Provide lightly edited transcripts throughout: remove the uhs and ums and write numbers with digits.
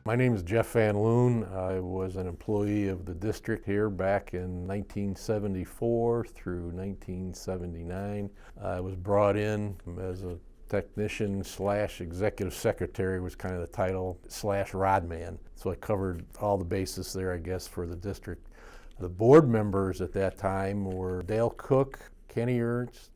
My name is Jeff VanLoon. I was an employee of the district here back in 1974 through 1979. I was brought in as a technician slash executive secretary was kind of the title, slash rodman. So I covered all the bases there, I guess, for the district. The board members at that time were Dale Cook, Kenny Ernst,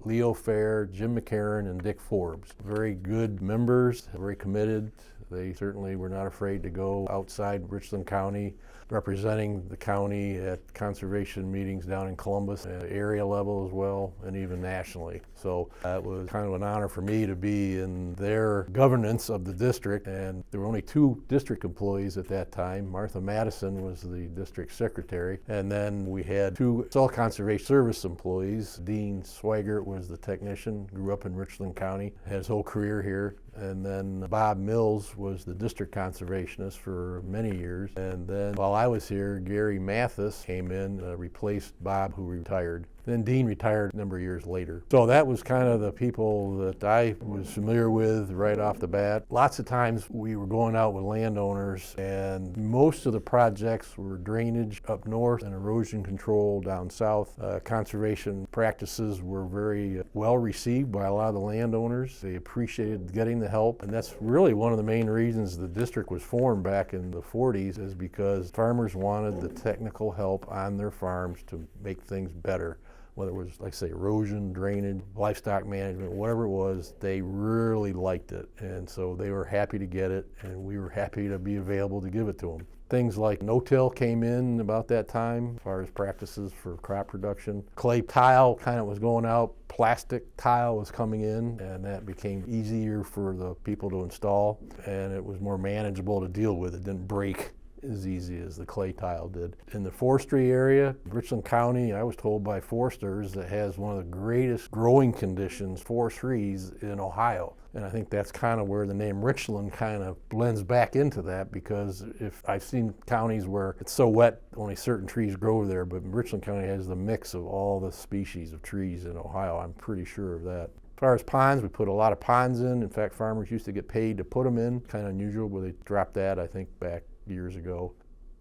Leo Fair, Jim McCarron, and Dick Forbes. Very good members, very committed. They certainly were not afraid to go outside Richland County, representing the county at conservation meetings down in Columbus, at area level as well, and even nationally. So it was kind of an honor for me to be in their governance of the district. And there were only two district employees at that time. Martha Madison was the district secretary. And then we had two Soil Conservation Service employees. Dean Swigert was the technician, grew up in Richland County, had his whole career here. And then Bob Mills was the district conservationist for many years. And then while I was here, Gary Mathis came in, replaced Bob, who retired. Then Dean retired a number of years later. So that was kind of the people that I was familiar with right off the bat. Lots of times we were going out with landowners, and most of the projects were drainage up north and erosion control down south. Conservation practices were very well received by a lot of the landowners. They appreciated getting the help, and that's really one of the main reasons the district was formed back in the 40s, is because farmers wanted the technical help on their farms to make things better. Whether it was, like I say, erosion, drainage, livestock management, whatever it was, they really liked it. And so they were happy to get it, and we were happy to be available to give it to them. Things like no-till came in about that time, as far as practices for crop production. Clay tile kind of was going out, plastic tile was coming in, and that became easier for the people to install, and it was more manageable to deal with. It didn't break as easy as the clay tile did. In the forestry area, Richland County, I was told by foresters, that has one of the greatest growing conditions for trees in Ohio. And I think that's kind of where the name Richland kind of blends back into that, because if I've seen counties where it's so wet, only certain trees grow there, but Richland County has the mix of all the species of trees in Ohio. I'm pretty sure of that. As far as ponds, we put a lot of ponds in. In fact, farmers used to get paid to put them in. Kind of unusual, but they dropped that, I think, back years ago.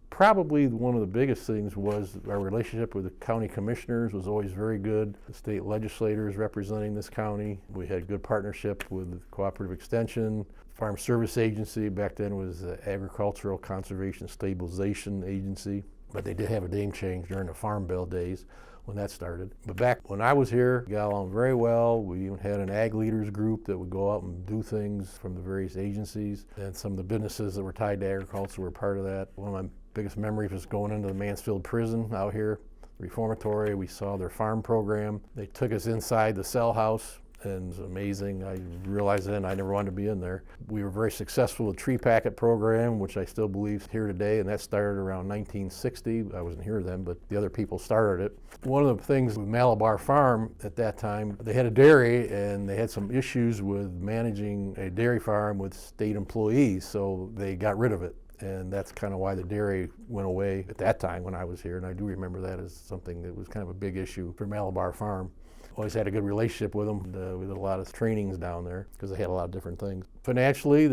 Probably one of the biggest things was our relationship with the county commissioners was always very good. The state legislators representing this county. We had good partnership with Cooperative Extension. Farm Service Agency back then was the Agricultural Conservation Stabilization Agency, but they did have a name change during the Farm Bill days when that started. But back when I was here, we got along very well. We even had an ag leaders group that would go out and do things from the various agencies, and some of the businesses that were tied to agriculture were part of that. One of my biggest memories was going into the Mansfield prison out here, reformatory. We saw their farm program. They took us inside the cell house, and it was amazing. I realized then I never wanted to be in there. We were very successful with the tree packet program, which I still believe is here today, and that started around 1960. I wasn't here then, but the other people started it. One of the things with Malabar Farm at that time, they had a dairy, and they had some issues with managing a dairy farm with state employees, so they got rid of it. And that's kind of why the dairy went away at that time when I was here, and I do remember that as something that was kind of a big issue for Malabar Farm. Always had a good relationship with them. We did a lot of trainings down there because they had a lot of different things. Financially,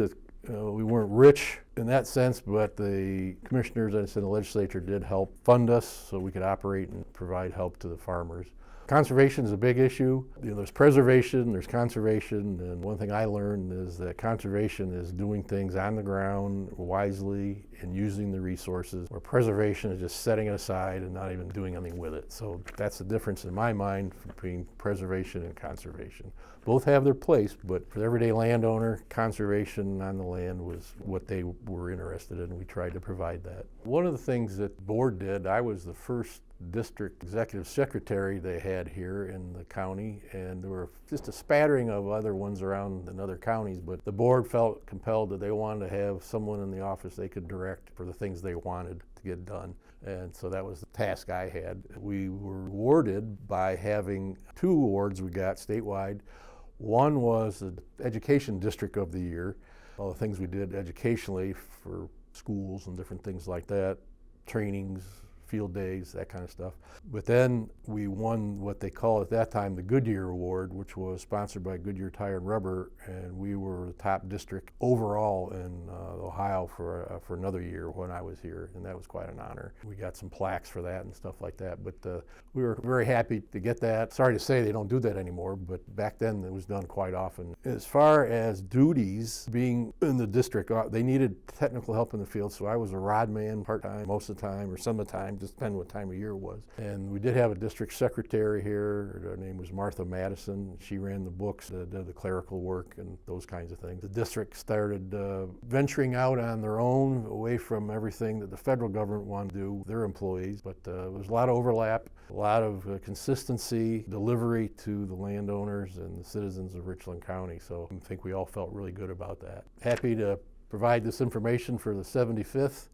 we weren't rich in that sense, but the commissioners, as I said, the legislature did help fund us so we could operate and provide help to the farmers. Conservation is a big issue. There's preservation, there's conservation, and one thing I learned is that conservation is doing things on the ground wisely and using the resources, where preservation is just setting it aside and not even doing anything with it. So that's the difference in my mind between preservation and conservation. Both have their place, but for the everyday landowner, conservation on the land was what they were interested in. We tried to provide that. One of the things that the board did, I was the first district executive secretary they had here in the county, and there were just a spattering of other ones around in other counties, but the board felt compelled that they wanted to have someone in the office they could direct for the things they wanted to get done. And so that was the task I had. We were rewarded by having two awards we got statewide. One was the Education District of the Year, all the things we did educationally for schools and different things like that, trainings, field days, that kind of stuff. But then we won what they call at that time the Goodyear Award, which was sponsored by Goodyear Tire and Rubber, and we were the top district overall in Ohio for another year when I was here, and that was quite an honor. We got some plaques for that and stuff like that, but we were very happy to get that. Sorry to say they don't do that anymore, but back then it was done quite often. As far as duties, being in the district, they needed technical help in the field, so I was a rod man part-time most of the time, or some of the time, just depending what time of year it was. And we did have a district secretary here. Her name was Martha Madison. She ran the books, did the clerical work and those kinds of things. The district started venturing out on their own, away from everything that the federal government wanted to do with their employees, but there was a lot of overlap, a lot of consistency, delivery to the landowners and the citizens of Richland County, so I think we all felt really good about that. Happy to provide this information for the 75th.